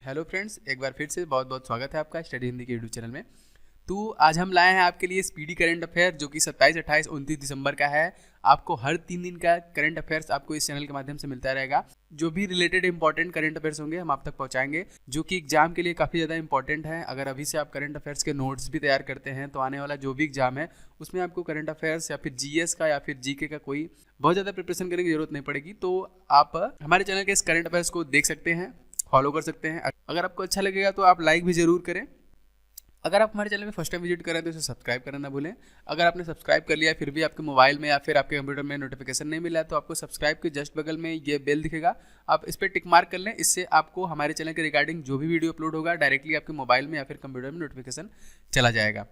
Hello friends, एक बार फिर से बहुत बहुत स्वागत है आपका स्टडी हिंदी के यूट्यूब चैनल में। तो आज हम लाए हैं आपके लिए स्पीडी करंट अफेयर जो कि 27, 28, 29 दिसंबर का है। आपको हर 3 दिन का करंट अफेयर्स आपको इस चैनल के माध्यम से मिलता रहेगा। जो भी रिलेटेड इंपॉर्टेंट करंट अफेयर्स होंगे हम आप तक पहुंचाएंगे, जो कि एग्जाम के लिए काफ़ी ज़्यादा इंपॉर्टेंट है। अगर अभी से आप करंट अफेयर्स के नोट्स भी तैयार करते हैं तो आने वाला जो भी एग्जाम है उसमें आपको करंट अफेयर्स या फिर जीएस का या फिर जीके का कोई बहुत ज़्यादा प्रिपरेशन करने की जरूरत नहीं पड़ेगी। तो आप हमारे चैनल के इस करंट अफेयर्स को देख सकते हैं, फॉलो कर सकते हैं। अगर आपको अच्छा लगेगा तो आप लाइक भी जरूर करें। अगर आप हमारे चैनल में फर्स्ट टाइम विजिट करें तो इसे सब्सक्राइब करना ना भूलें। अगर आपने सब्सक्राइब कर लिया फिर भी आपके मोबाइल में या फिर आपके कंप्यूटर में नोटिफिकेशन नहीं मिला तो आपको सब्सक्राइब के जस्ट बगल में ये बेल दिखेगा, आप इस पर टिक मार्क कर लें। इससे आपको हमारे चैनल के रिगार्डिंग जो भी वीडियो अपलोड होगा डायरेक्टली आपके मोबाइल में या फिर कंप्यूटर में नोटिफिकेशन चला जाएगा।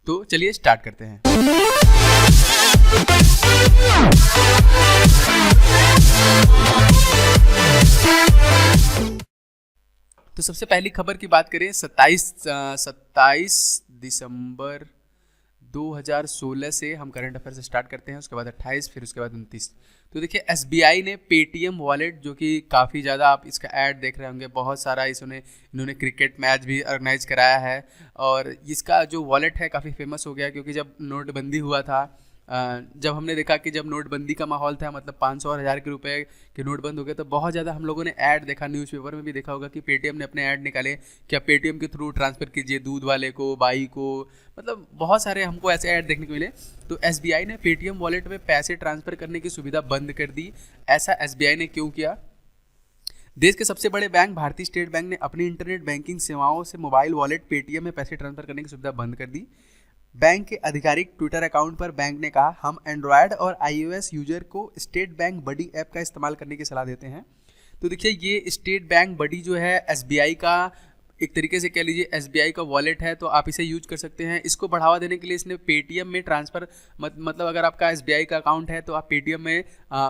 तो चलिए स्टार्ट करते हैं। तो सबसे पहली खबर की बात करें 27 दिसंबर 2016 से हम करंट अफेयर से स्टार्ट करते हैं, उसके बाद 28, फिर उसके बाद 29। तो देखिए एसबीआई ने पेटीएम वॉलेट, जो कि काफ़ी ज़्यादा आप इसका ऐड देख रहे होंगे, बहुत सारा इन्होंने क्रिकेट मैच भी ऑर्गेनाइज कराया है। और इसका जो वॉलेट है काफ़ी फेमस हो गया क्योंकि जब नोटबंदी हुआ था, जब हमने देखा कि जब नोटबंदी का माहौल था, मतलब 500 और 1000 के रुपए के नोट बंद हो गए, तो बहुत ज़्यादा हम लोगों ने ऐड देखा, न्यूज़पेपर में भी देखा होगा कि पेटीएम ने अपने ऐड निकाले कि आप पेटीएम के थ्रू ट्रांसफ़र कीजिए दूध वाले को, बाई को, मतलब बहुत सारे हमको ऐसे ऐड देखने को मिले। तो एसबीआई ने पेटीएम वॉलेट में पैसे ट्रांसफ़र करने की सुविधा बंद कर दी। ऐसा एसबीआई ने क्यों किया? देश के सबसे बड़े बैंक भारतीय स्टेट बैंक ने अपनी इंटरनेट बैंकिंग सेवाओं से मोबाइल वॉलेट पेटीएम में पैसे ट्रांसफर करने की सुविधा बंद कर दी। बैंक के आधिकारिक ट्विटर अकाउंट पर बैंक ने कहा, हम एंड्रॉयड और आईओएस यूजर को स्टेट बैंक बडी ऐप का इस्तेमाल करने की सलाह देते हैं। तो देखिए ये स्टेट बैंक बडी जो है एसबीआई का, एक तरीके से कह लीजिए एसबीआई का वॉलेट है, तो आप इसे यूज कर सकते हैं। इसको बढ़ावा देने के लिए इसने पेटीएम में ट्रांसफ़र मतलब अगर आपका एसबीआई का अकाउंट है तो आप पेटीएम में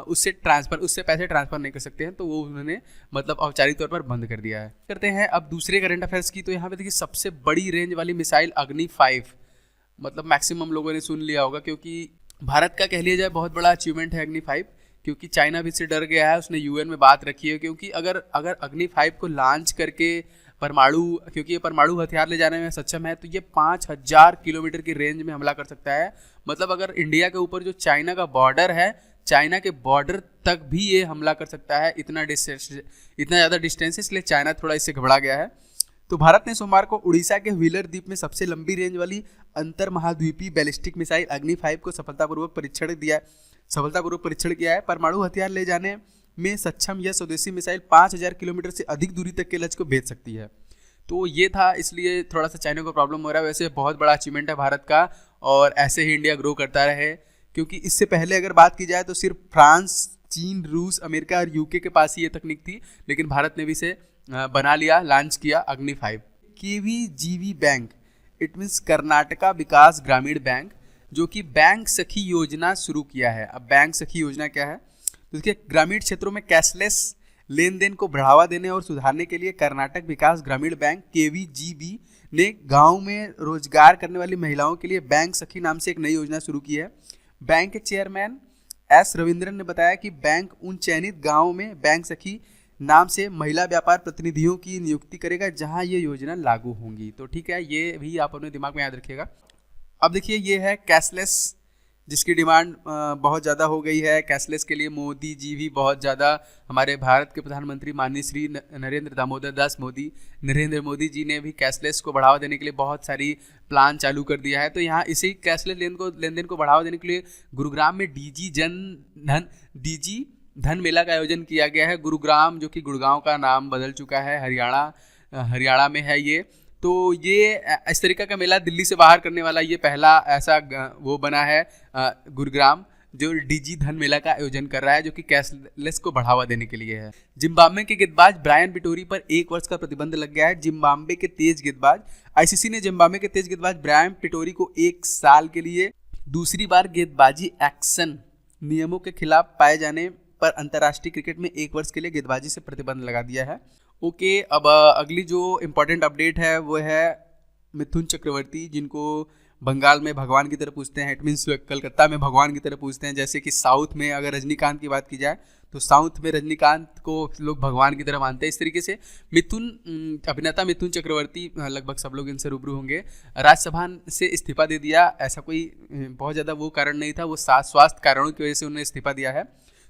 उससे पैसे ट्रांसफ़र नहीं कर सकते हैं, तो वो उन्होंने मतलब औपचारिक तौर पर बंद कर दिया है। करते हैं अब दूसरे करंट अफेयर्स की। तो यहाँ पे देखिए सबसे बड़ी रेंज वाली मिसाइल अग्नि 5, मतलब मैक्सिमम लोगों ने सुन लिया होगा क्योंकि भारत का कह लिया जाए बहुत बड़ा अचीवमेंट है अग्नि 5, क्योंकि चाइना भी इससे डर गया है, उसने यूएन में बात रखी है। क्योंकि अगर अग्नि 5 को लॉन्च करके क्योंकि ये परमाणु हथियार ले जाने में सक्षम है, तो ये 5000 किलोमीटर की रेंज में हमला कर सकता है। मतलब अगर इंडिया के ऊपर जो चाइना का बॉर्डर है, चाइना के बॉर्डर तक भी ये हमला कर सकता है। इतना ज़्यादा डिस्टेंस है, इसलिए चाइना थोड़ा इससे घबरा गया है। तो भारत ने सोमवार को उड़ीसा के व्हीलर द्वीप में सबसे लंबी रेंज वाली अंतर महाद्वीपीय बैलिस्टिक मिसाइल अग्नि 5 को सफलतापूर्वक परीक्षण किया है। परमाणु हथियार ले जाने में सक्षम यह स्वदेशी मिसाइल 5000 किलोमीटर से अधिक दूरी तक के लक्ष्य को भेज सकती है। तो ये था, इसलिए थोड़ा सा चाइना को प्रॉब्लम हो रहा है। वैसे बहुत बड़ा अचीवमेंट है भारत का और ऐसे ही इंडिया ग्रो करता रहे, क्योंकि इससे पहले अगर बात की जाए तो सिर्फ फ्रांस, चीन, रूस, अमेरिका और यूके के पास ही ये तकनीक थी, लेकिन भारत ने भी इसे बना लिया, लॉन्च किया अग्नि 5। केवीजीवी बैंक, इट मीन्स कर्नाटका विकास ग्रामीण बैंक, जो कि बैंक सखी योजना शुरू किया है। अब बैंक सखी योजना क्या है? तो देखिए ग्रामीण क्षेत्रों में कैशलेस लेन देन को बढ़ावा देने और सुधारने के लिए कर्नाटक विकास ग्रामीण बैंक केवीजीबी ने गांव में रोजगार करने वाली महिलाओं के लिए बैंक सखी नाम से एक नई योजना शुरू की है। बैंक के चेयरमैन एस रविंद्रन ने बताया कि बैंक उन चयनित गाँव में बैंक सखी नाम से महिला व्यापार प्रतिनिधियों की नियुक्ति करेगा जहां ये योजना लागू होंगी। तो ठीक है, ये भी आप अपने दिमाग में याद रखिएगा। अब देखिए ये है कैशलेस, जिसकी डिमांड बहुत ज़्यादा हो गई है। कैशलेस के लिए मोदी जी भी बहुत ज़्यादा, हमारे भारत के प्रधानमंत्री माननीय श्री नरेंद्र मोदी जी ने भी कैशलेस को बढ़ावा देने के लिए बहुत सारी प्लान चालू कर दिया है। तो यहाँ इसी कैशलेस लेन देन को बढ़ावा देने के लिए गुरुग्राम में डीजी धन मेला का आयोजन किया गया है। गुरुग्राम, जो कि गुड़गांव का नाम बदल चुका है, हरियाणा में है ये। तो ये इस तरीके का मेला दिल्ली से बाहर करने वाला ये पहला ऐसा वो बना है गुरुग्राम, जो डीजी धन मेला का आयोजन कर रहा है, जो कि कैशलेस को बढ़ावा देने के लिए है। जिम्बाब्वे के गेंदबाज ब्रायन पिटोरी पर 1 वर्ष का प्रतिबंध लग गया है। जिम्बाब्वे के तेज गेंदबाज, आईसीसी ने जिम्बाब्वे के तेज गेंदबाज ब्रायन पिटोरी को 1 साल के लिए दूसरी बार गेंदबाजी एक्शन नियमों के खिलाफ पाए जाने पर अंतर्राष्ट्रीय क्रिकेट में 1 वर्ष के लिए गेंदबाजी से प्रतिबंध लगा दिया है। ओके, अब अगली जो इम्पोर्टेंट अपडेट है वो है मिथुन चक्रवर्ती, जिनको बंगाल में भगवान की तरह पूजते हैं, इट मीन्स कलकत्ता में भगवान की तरह पूजते हैं। जैसे कि साउथ में अगर रजनीकांत की बात की जाए तो साउथ में रजनीकांत को लोग भगवान की तरह मानते हैं। इस तरीके से अभिनेता मिथुन चक्रवर्ती, लगभग सब लोग इनसे रूबरू होंगे, राज्यसभा से इस्तीफा दे दिया। ऐसा कोई बहुत ज़्यादा वो कारण नहीं था, वो स्वास्थ्य कारणों की वजह से उन्होंने इस्तीफा दिया है।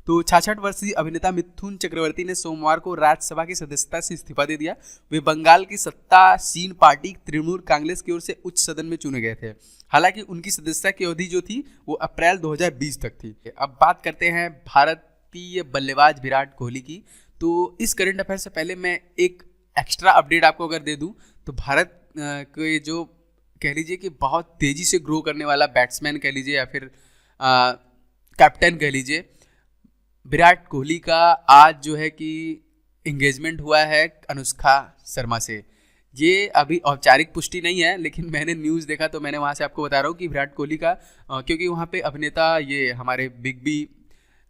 तो 66 वर्षीय अभिनेता मिथुन चक्रवर्ती ने सोमवार को राज्यसभा की सदस्यता से इस्तीफा दे दिया। वे बंगाल की सत्तासीन पार्टी तृणमूल कांग्रेस की ओर से उच्च सदन में चुने गए थे। हालांकि उनकी सदस्यता की अवधि जो थी वो अप्रैल 2020 तक थी। अब बात करते हैं भारतीय बल्लेबाज विराट कोहली की। तो इस करंट अफेयर से पहले मैं एक एक्स्ट्रा अपडेट आपको अगर दे दूं तो भारत के जो कह लीजिए कि बहुत तेज़ी से ग्रो करने वाला बैट्समैन कह लीजिए या फिर कैप्टन कह लीजिए, विराट कोहली का आज जो है कि इंगेजमेंट हुआ है अनुष्का शर्मा से। ये अभी औपचारिक पुष्टि नहीं है, लेकिन मैंने न्यूज़ देखा तो मैंने वहाँ से आपको बता रहा हूँ कि विराट कोहली का क्योंकि वहाँ पे अभिनेता ये हमारे बिग बी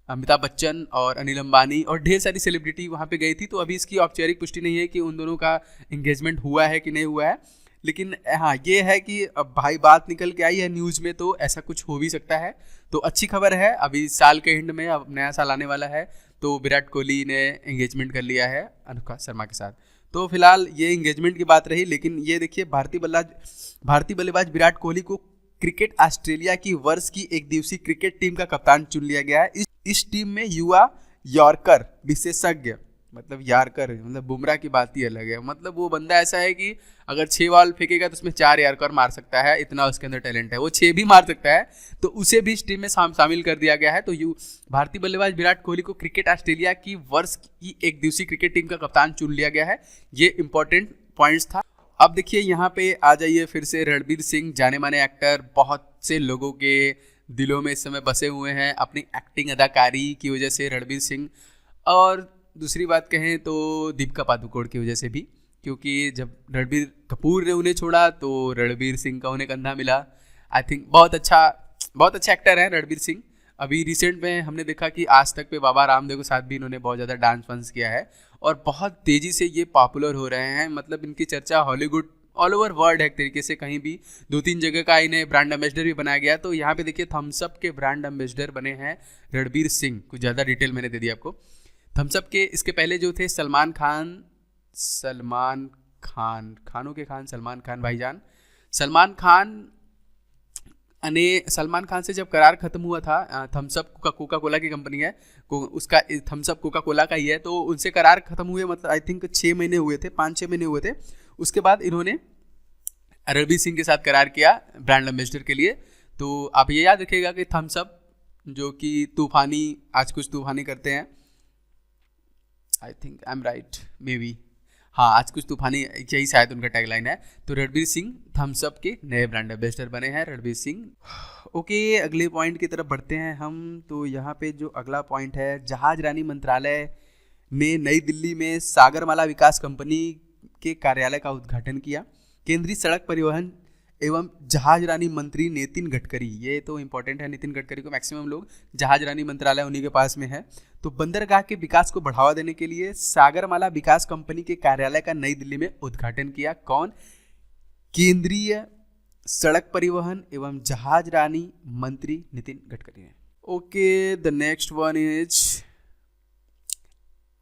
अमिताभ बच्चन और अनिल अंबानी और ढेर सारी सेलिब्रिटी वहाँ पे गई थी। तो अभी इसकी औपचारिक पुष्टि नहीं है कि उन दोनों का इंगेजमेंट हुआ है कि नहीं हुआ है, लेकिन हाँ ये है कि अब भाई बात निकल के आई है न्यूज़ में, तो ऐसा कुछ हो भी सकता है। तो अच्छी खबर है, अभी साल के एंड में अब नया साल आने वाला है तो विराट कोहली ने एंगेजमेंट कर लिया है अनुष्का शर्मा के साथ। तो फिलहाल ये एंगेजमेंट की बात रही, लेकिन ये देखिए भारतीय बल्लेबाज विराट कोहली को क्रिकेट ऑस्ट्रेलिया की वर्ष की एक दिवसीय क्रिकेट टीम का कप्तान चुन लिया गया है। इस टीम में युवा यॉर्कर विशेषज्ञ मतलब यार्कर मतलब बुमराह की बात ही अलग है। मतलब वो बंदा ऐसा है कि अगर 6 बॉल फेंकेगा तो उसमें 4 यार्कर मार सकता है, इतना उसके अंदर टैलेंट है। वो 6 भी मार सकता है, तो उसे भी इस टीम में शामिल कर दिया गया है। तो भारतीय बल्लेबाज विराट कोहली को क्रिकेट ऑस्ट्रेलिया की वर्ष की एक दिवसीय क्रिकेट टीम का कप्तान चुन लिया गया है। ये इंपॉर्टेंट पॉइंट्स था। अब देखिए यहाँ पे आ जाइए फिर से, रणबीर सिंह जाने माने एक्टर, बहुत से लोगों के दिलों में इस समय बसे हुए हैं अपनी एक्टिंग अदाकारी की वजह से रणबीर सिंह, और दूसरी बात कहें तो दीपिका पादुकोण की वजह से भी, क्योंकि जब रणबीर कपूर ने उन्हें छोड़ा तो रणबीर सिंह का उन्हें कंधा मिला। आई थिंक बहुत अच्छा एक्टर है रणबीर सिंह। अभी रिसेंट में हमने देखा कि आज तक पे बाबा रामदेव के साथ भी इन्होंने बहुत ज़्यादा डांस वांस किया है और बहुत तेज़ी से ये पॉपुलर हो रहे हैं। मतलब इनकी चर्चा हॉलीवुड ऑल ओवर वर्ल्ड है एक तरीके से, कहीं भी 2-3 जगह का इन्हें ब्रांड एम्बेसडर भी बनाया गया। तो यहाँ पे देखिए थम्सअप के ब्रांड एम्बेसडर बने हैं रणबीर सिंह। कुछ ज़्यादा डिटेल मैंने दे दी आपको। थम्सअप के इसके पहले जो थे सलमान खान भाईजान, सलमान खान से जब करार खत्म हुआ था, थम्सअप कोका कोला की कंपनी है, उसका थम्सअप कोका कोला का ही है, तो उनसे करार खत्म हुए मतलब आई थिंक 6 महीने हुए थे, 5-6 महीने हुए थे। उसके बाद इन्होंने रणबीर सिंह के साथ करार किया ब्रांड एम्बेसडर के लिए। तो आप ये याद रखिएगा कि थम्सअप जो कि आज कुछ तूफानी करते हैं, I think I am right may be, हाँ आज कुछ तूफानी यही शायद उनका टैगलाइन है। तो रणबीर सिंह थम्सअप के नए ब्रांड एम्बेसडर बने हैं रणबीर सिंह। ओके, अगले पॉइंट की तरफ बढ़ते हैं हम। तो यहाँ पे जो अगला पॉइंट है, जहाज रानी मंत्रालय ने नई दिल्ली में सागरमाला विकास कंपनी के कार्यालय का उद्घाटन किया। केंद्रीय सड़क परिवहन एवं जहाज रानी मंत्री नितिन गडकरी, ये तो इंपॉर्टेंट है, नितिन गडकरी को मैक्सिमम लोग जहाज रानी मंत्रालय उन्हीं के पास में है। तो बंदरगाह के विकास को बढ़ावा देने के लिए सागरमाला विकास कंपनी के कार्यालय का नई दिल्ली में उद्घाटन किया। कौन? केंद्रीय सड़क परिवहन एवं जहाज रानी मंत्री नितिन गडकरी ने। Okay, the next one is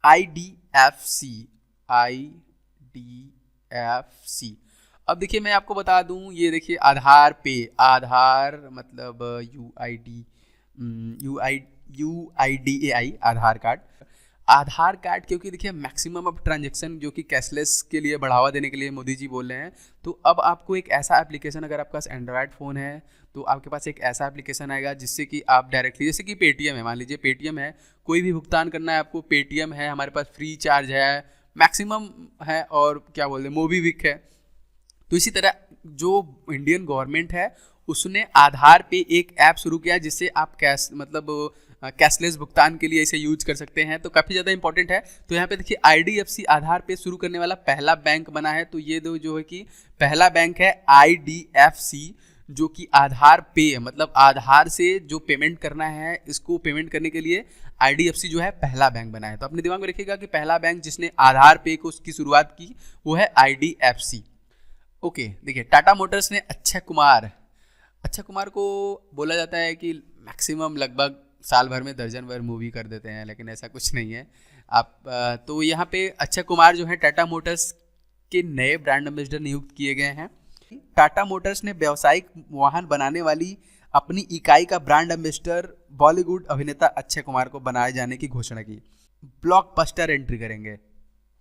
IDFC। अब देखिए मैं आपको बता दूं, ये देखिए आधार मतलब UIDAI आधार कार्ड, क्योंकि देखिए मैक्सिमम अब ट्रांजैक्शन जो कि कैशलेस के लिए बढ़ावा देने के लिए मोदी जी बोल रहे हैं। तो अब आपको एक ऐसा एप्लीकेशन, अगर आपके पास एंड्रॉयड फ़ोन है तो आपके पास एक ऐसा एप्लीकेशन आएगा जिससे कि आप डायरेक्टली, जैसे कि पेटीएम है, मान लीजिए पेटीएम है, कोई भी भुगतान करना है आपको, पेटीएम है, हमारे पास फ्री चार्ज है, मैक्सिमम है, और क्या बोलते हैं मोबीविक है। तो इसी तरह जो इंडियन गवर्नमेंट है उसने आधार पे एक ऐप शुरू किया जिससे आप कैशलेस भुगतान के लिए इसे यूज कर सकते हैं। तो काफ़ी ज़्यादा इंपॉर्टेंट है। तो यहाँ पे देखिए IDFC आधार पे शुरू करने वाला पहला बैंक बना है। तो ये जो है कि पहला बैंक है IDFC, जो कि आधार पे मतलब आधार से जो पेमेंट करना है, इसको पेमेंट करने के लिए IDFC जो है पहला बैंक बना है। तो अपने दिमाग में रखिएगा कि पहला बैंक जिसने आधार पे को उसकी शुरुआत की वो है IDFC। ओके, देखिए टाटा मोटर्स ने अक्षय कुमार अक्षय कुमार को बोला जाता है कि मैक्सिमम लगभग साल भर में दर्जन भर मूवी कर देते हैं, लेकिन ऐसा कुछ नहीं है। तो यहाँ पे अक्षय कुमार जो है टाटा मोटर्स के नए ब्रांड एम्बेसडर नियुक्त किए गए हैं। टाटा मोटर्स ने व्यावसायिक वाहन बनाने वाली अपनी इकाई का ब्रांड एम्बेसडर बॉलीवुड अभिनेता अक्षय कुमार को बनाए जाने की घोषणा की। ब्लॉकबस्टर एंट्री करेंगे।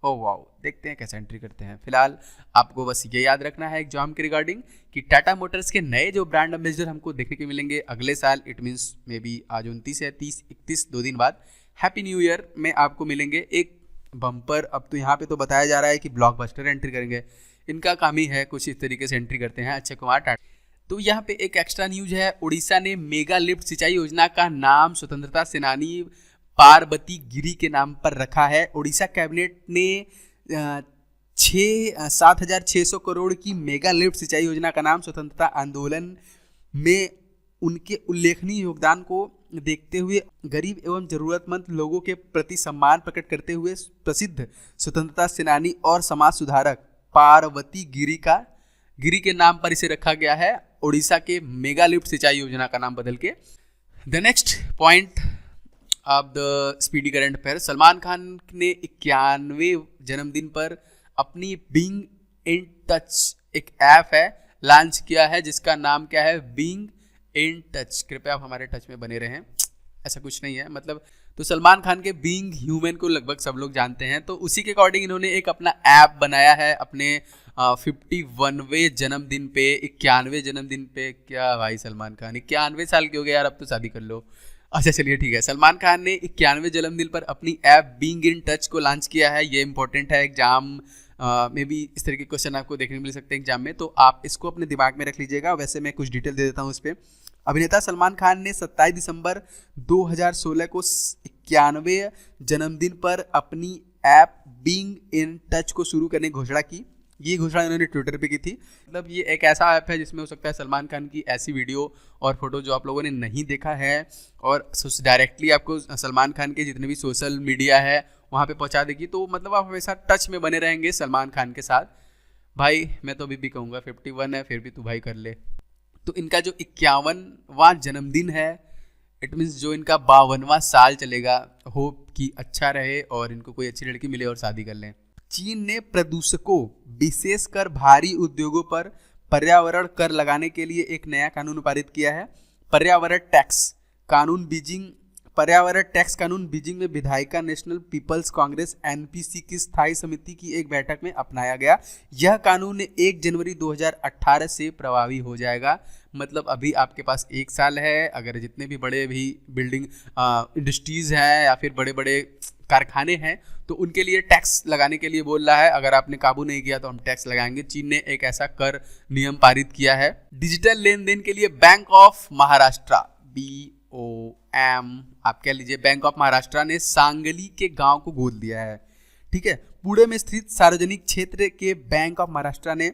ओह वाओ, देखते हैं कैसे एंट्री करते हैं। फिलहाल आपको बस ये याद रखना है एग्जाम के रिगार्डिंग कि टाटा मोटर्स के नए जो ब्रांड एम्बेसडर हमको देखने को मिलेंगे अगले साल, इट मीन्स मे बी आज 29 है, 30 31 2 दिन बाद हैप्पी न्यू ईयर में आपको मिलेंगे एक बम्पर। अब तो यहाँ पे तो बताया जा रहा है कि ब्लॉकबस्टर एंट्री करेंगे, इनका काम ही है कुछ इस तरीके से एंट्री करते हैं अक्षय कुमार टाटा। तो यहाँ पे एक एक्स्ट्रा न्यूज है, उड़ीसा ने मेगा लिफ्ट सिंचाई योजना का नाम स्वतंत्रता सेनानी पार्वती गिरी के नाम पर रखा है। उड़ीसा कैबिनेट ने 7,600 करोड़ की मेगा लिफ्ट सिंचाई योजना का नाम स्वतंत्रता आंदोलन में उनके उल्लेखनीय योगदान को देखते हुए गरीब एवं जरूरतमंद लोगों के प्रति सम्मान प्रकट करते हुए प्रसिद्ध स्वतंत्रता सेनानी और समाज सुधारक पार्वती गिरी के नाम पर इसे रखा गया है, उड़ीसा के मेगा लिफ्ट सिंचाई योजना का नाम बदल के। The next point of the speedy current affair, Salman Khan ने 91वें जन्मदिन पर अपनी बीइंग इन टच एक ऐप है लॉन्च किया है, जिसका नाम क्या है, बीइंग इन टच। कृपया आप हमारे टच में बने रहें, ऐसा कुछ नहीं है मतलब। तो सलमान खान के बीइंग ह्यूमन को लगभग सब लोग जानते हैं, तो उसी के अकॉर्डिंग इन्होंने एक अपना ऐप बनाया है अपने 51वें जन्मदिन पे, 91वें जन्मदिन पे। क्या भाई सलमान खान 91 साल के हो गए यार, अब तो शादी कर लो। अच्छा चलिए ठीक है, सलमान खान ने 91वें जन्मदिन पर अपनी ऐप बीइंग इन टच को लॉन्च किया है। ये इंपॉर्टेंट है, एग्जाम में भी इस तरह के क्वेश्चन आपको देखने को मिल सकते हैं एग्जाम में, तो आप इसको अपने दिमाग में रख लीजिएगा। वैसे मैं कुछ डिटेल दे देता हूँ इस पर। अभिनेता सलमान खान ने 27 दिसंबर 2016 को 91वें जन्मदिन पर अपनी ऐप बीइंग इन टच को शुरू करने की घोषणा की। ये घोषणा इन्होंने ट्विटर पे की थी। मतलब ये एक ऐसा ऐप है जिसमें हो सकता है सलमान खान की ऐसी वीडियो और फोटो जो आप लोगों ने नहीं देखा है और डायरेक्टली आपको सलमान खान के जितने भी सोशल मीडिया है वहाँ पे पहुँचा देगी। तो मतलब आप हमेशा टच में बने रहेंगे सलमान खान के साथ। भाई मैं तो अभी भी कहूँगा 51 है, फिर भी तू भाई कर ले। तो इनका जो 51वां जन्मदिन है, इट मीन्स जो इनका 52वां साल चलेगा, होप कि अच्छा रहे और इनको कोई अच्छी लड़की मिले और शादी कर लें। चीन ने प्रदूषकों विशेषकर भारी उद्योगों पर पर्यावरण कर लगाने के लिए एक नया कानून पारित किया है। पर्यावरण टैक्स कानून बीजिंग में विधायिका नेशनल पीपल्स कांग्रेस एनपीसी की स्थायी समिति की एक बैठक में अपनाया गया। यह कानून 1 जनवरी 2018 से प्रभावी हो जाएगा। मतलब अभी आपके पास 1 साल है, अगर जितने भी बड़े भी बिल्डिंग इंडस्ट्रीज हैं या फिर बड़े बड़े कारखाने हैं तो उनके लिए टैक्स लगाने के लिए बोल रहा है। अगर आपने काबू नहीं किया तो हम टैक्स लगाएंगे। चीन ने एक ऐसा कर नियम पारित किया है। डिजिटल लेन देन के लिए बैंक ऑफ महाराष्ट्र BOM आप कह लीजिए, बैंक ऑफ महाराष्ट्र ने सांगली के गांव को गोद लिया है। ठीक है, पुणे में स्थित सार्वजनिक क्षेत्र के बैंक ऑफ महाराष्ट्र ने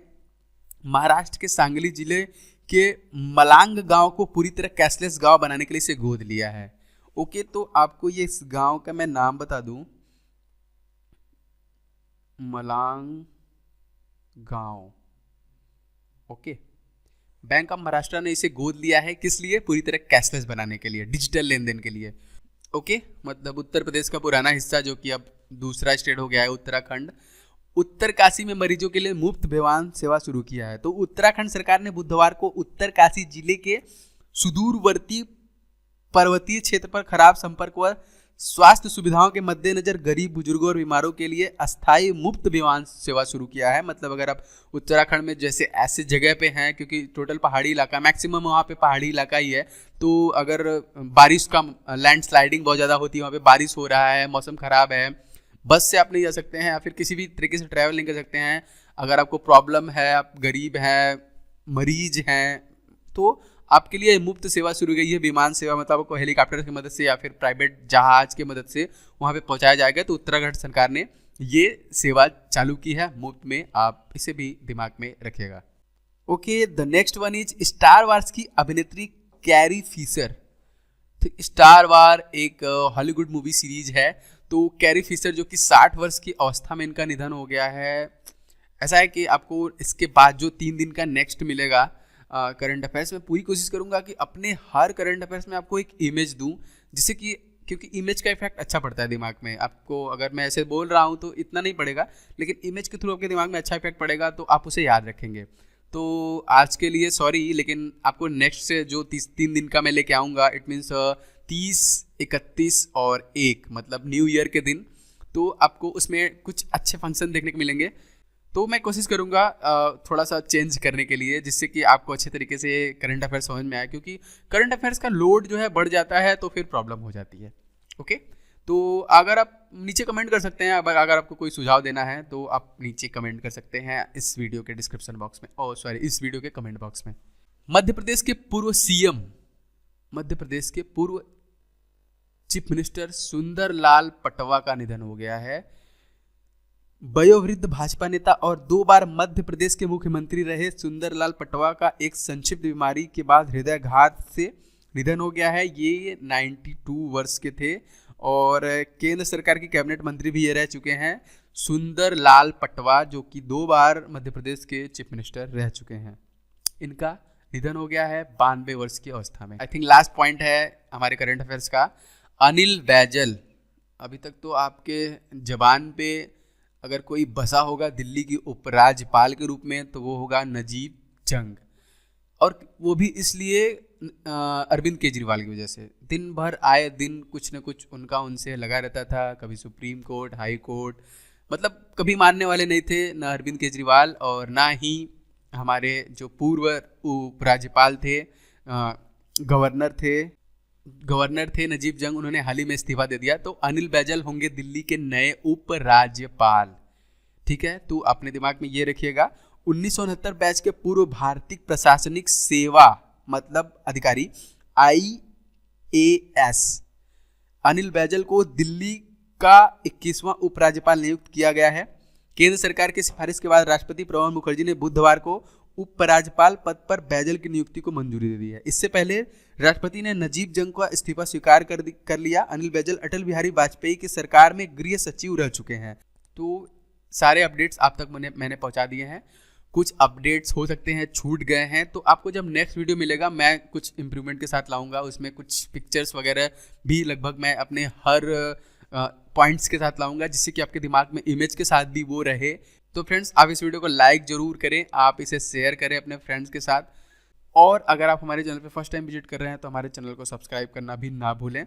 महाराष्ट्र के सांगली जिले के मलांग गांव को पूरी तरह कैशलेस गांव बनाने के लिए इसे गोद लिया है। ओके, तो आपको ये इस गांव का मैं नाम बता दूं, मलांग गांव। ओके, बैंक ऑफ महाराष्ट्र ने इसे गोद लिया है, किस लिए? पूरी तरह कैशलेस बनाने के लिए, डिजिटल लेन देन के लिए। ओके, मतलब उत्तर प्रदेश का पुराना हिस्सा जो कि अब दूसरा स्टेट हो गया है उत्तराखंड, उत्तरकाशी में मरीजों के लिए मुफ्त विमान सेवा शुरू किया है। तो उत्तराखंड सरकार ने बुधवार को उत्तरकाशी जिले के सुदूरवर्ती पर्वतीय क्षेत्र पर खराब संपर्क व स्वास्थ्य सुविधाओं के मद्देनजर गरीब बुजुर्गों और बीमारों के लिए अस्थायी मुफ्त विमान सेवा शुरू किया है। मतलब अगर आप उत्तराखंड में जैसे ऐसे जगह पे हैं, क्योंकि टोटल पहाड़ी इलाका, मैक्सिमम वहाँ पे पहाड़ी इलाका ही है, तो अगर बारिश का लैंडस्लाइडिंग बहुत ज़्यादा होती है, वहाँ पे बारिश हो रहा है, मौसम ख़राब है, बस से आप नहीं जा सकते हैं या फिर किसी भी तरीके से ट्रैवल नहीं कर सकते हैं, अगर आपको प्रॉब्लम है, आप गरीब हैं, मरीज हैं, तो आपके लिए मुफ्त सेवा शुरू गई है, विमान सेवा। मतलब आपको हेलीकॉप्टर की मदद से या फिर प्राइवेट जहाज की मदद से वहाँ पे पहुँचाया जाएगा। तो उत्तराखंड सरकार ने ये सेवा चालू की है मुफ्त में, आप इसे भी दिमाग में रखिएगा। Okay, the next one is star wars की अभिनेत्री कैरी फिशर। तो स्टार वार एक हॉलीवुड मूवी सीरीज है। तो कैरी फिशर जो कि 60 वर्ष की अवस्था में इनका निधन हो गया है। ऐसा है कि आपको इसके बाद जो 3 दिन का नेक्स्ट मिलेगा, करंट अफेयर्स में पूरी कोशिश करूँगा कि अपने हर करंट अफेयर्स में आपको एक इमेज दूँ, जिससे कि क्योंकि इमेज का इफेक्ट अच्छा पड़ता है दिमाग में। आपको अगर मैं ऐसे बोल रहा हूँ तो इतना नहीं पड़ेगा, लेकिन इमेज के थ्रू आपके दिमाग में अच्छा इफेक्ट पड़ेगा तो आप उसे याद रखेंगे। तो आज के लिए सॉरी, लेकिन आपको नेक्स्ट से जो 3 दिन का मैं लेके आऊँगा, इट मीन्स 30, 31 और 1 मतलब न्यू ईयर के दिन, तो आपको उसमें कुछ अच्छे फंक्शन देखने को मिलेंगे। तो मैं कोशिश करूँगा थोड़ा सा चेंज करने के लिए, जिससे कि आपको अच्छे तरीके से करंट अफेयर्स समझ में आए, क्योंकि करंट अफेयर्स का लोड जो है बढ़ जाता है तो फिर प्रॉब्लम हो जाती है। ओके, तो अगर आप नीचे कमेंट कर सकते हैं, अगर आपको कोई सुझाव देना है तो आप नीचे कमेंट कर सकते हैं इस वीडियो के डिस्क्रिप्शन बॉक्स में, इस वीडियो के कमेंट बॉक्स में। मध्य प्रदेश के पूर्व सीएम, मध्य प्रदेश के पूर्व चीफ मिनिस्टर सुंदरलाल पटवा का निधन हो गया है। वयोवृद्ध भाजपा नेता और 2 बार मध्य प्रदेश के मुख्यमंत्री रहे सुंदरलाल पटवा का एक संक्षिप्त बीमारी के बाद हृदयाघात से निधन हो गया है। ये 92 वर्ष के थे और केंद्र सरकार की कैबिनेट मंत्री भी ये रह चुके हैं, सुंदरलाल पटवा, जो कि 2 बार मध्य प्रदेश के चीफ मिनिस्टर रह चुके हैं। इनका निधन हो गया है 92 वर्ष की अवस्था में। आई थिंक लास्ट पॉइंट है हमारे करंट अफेयर्स का, अनिल बैजल। अभी तक तो आपके जबान पे अगर कोई बसा होगा दिल्ली की उपराज्यपाल के रूप में तो वो होगा नजीब जंग, और वो भी इसलिए अरविंद केजरीवाल की वजह से। दिन भर आए दिन कुछ न कुछ उनसे लगा रहता था, कभी सुप्रीम कोर्ट, हाई कोर्ट, मतलब कभी मानने वाले नहीं थे ना अरविंद केजरीवाल और ना ही हमारे जो पूर्व उपराज्यपाल थे, गवर्नर थे नजीब जंग, उन्होंने हाल ही में इस्तीफा दे दिया। तो अनिल बैजल होंगे दिल्ली के नए उपराज्यपाल। ठीक है, तो अपने दिमाग में ये रखिएगा। 1969 बैच के पूर्व भारतीय प्रशासनिक सेवा मतलब अधिकारी IAS अनिल बैजल को दिल्ली का 21वां उपराज्यपाल नियुक्त किया गया है। केंद्र सरकार की सिफारिश के बाद राष्ट्रपति प्रणब मुखर्जी ने बुधवार को उपराज्यपाल पद पर बैजल की नियुक्ति को मंजूरी दे दी है। इससे पहले राष्ट्रपति ने नजीब जंग का इस्तीफा स्वीकार कर लिया। अनिल बैजल अटल बिहारी वाजपेयी की सरकार में गृह सचिव रह चुके हैं। तो सारे अपडेट्स आप तक मैंने पहुंचा दिए हैं। कुछ अपडेट्स हो सकते हैं छूट गए हैं, तो आपको जब नेक्स्ट वीडियो मिलेगा मैं कुछ इम्प्रूवमेंट के साथ लाऊंगा। उसमें कुछ पिक्चर्स वगैरह भी लगभग मैं अपने हर पॉइंट्स के साथ लाऊंगा, जिससे कि आपके दिमाग में इमेज के साथ भी वो रहे। तो फ्रेंड्स, आप इस वीडियो को लाइक जरूर करें, आप इसे शेयर करें अपने फ्रेंड्स के साथ, और अगर आप हमारे चैनल पे फर्स्ट टाइम विजिट कर रहे हैं तो हमारे चैनल को सब्सक्राइब करना भी ना भूलें।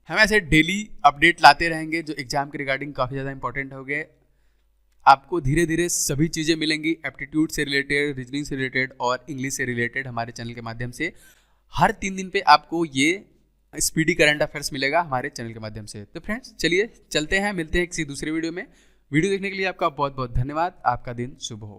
हम ऐसे डेली अपडेट लाते रहेंगे जो एग्जाम के रिगार्डिंग काफ़ी ज़्यादा इंपॉर्टेंट हो गए। आपको धीरे धीरे सभी चीज़ें मिलेंगी, एप्टीट्यूड से रिलेटेड, रीजनिंग से रिलेटेड और इंग्लिश से रिलेटेड हमारे चैनल के माध्यम से। हर 3 दिन पे आपको ये स्पीडी करंट अफेयर्स मिलेगा हमारे चैनल के माध्यम से। तो फ्रेंड्स, चलिए चलते हैं, मिलते हैं किसी दूसरे वीडियो में। वीडियो देखने के लिए आपका बहुत बहुत धन्यवाद। आपका दिन शुभ हो।